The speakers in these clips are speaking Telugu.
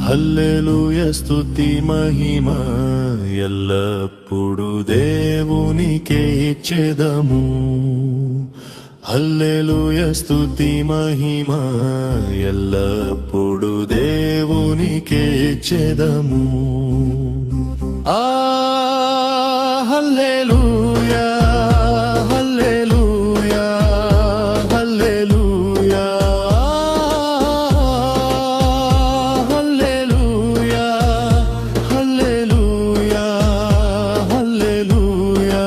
హల్లెలూయా స్తుతి మహిమ ఎల్లప్పుడు దేవునికే ఇచ్చెదము. హల్లెలూయా స్తుతి మహిమ ఎల్లప్పుడు దేవునికే ఇచ్చెదము. ఆ హల్లెలూయా హల్లెలూయా హల్లెలూయా హల్లెలూయా హల్లెలూయా హల్లెలూయా.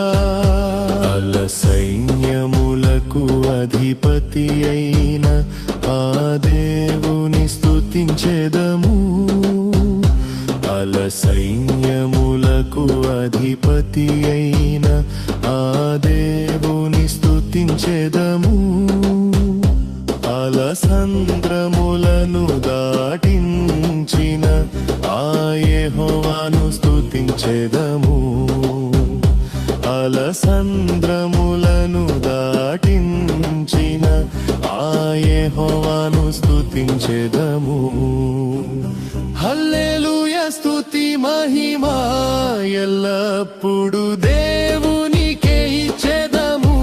అల సైన్యములకు అధిపతి అయిన ఆ దేవుని స్తుతించెదము. అల సైన్యములకు అధిపతి అయిన ఆ దేవుని స్తుతించెదము. అలసంద్రములను దాటించిన ఆ యెహోవాను స్తుతించెదము. అలసంద్రములను దాటించిన ఆ యెహోవాను స్తుతించెదము. హల్లెలూయా స్తుతి మహిమ ఎల్లప్పుడు దేవునికే ఇచ్చెదము.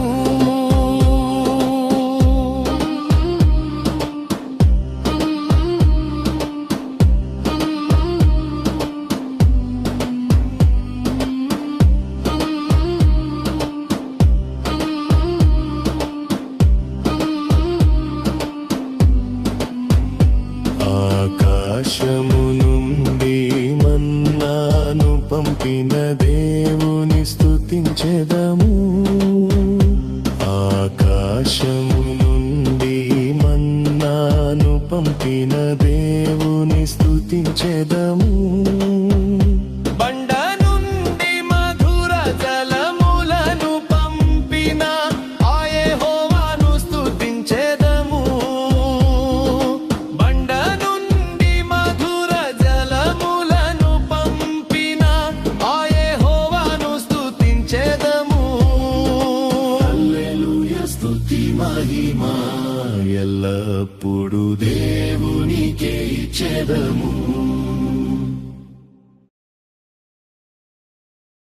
ఆకాశము నుండి మన్నాను పంపిన దేవుని స్తుతించెదము. ఆకాశము నుండి మన్నాను పంపిన దేవుని స్తుతించెదము. బండ నుండి మధుర జలములను పంపిన ఆ యెహోవాను స్తుతించెదము. బండ నుండి మధుర జలములను పంపిన ఆ యెహోవాను స్తుతించెదము. హల్లెలూయా స్తుతి మహిమ ఎల్లప్పుడు దేవునికే ఇచ్చెదము.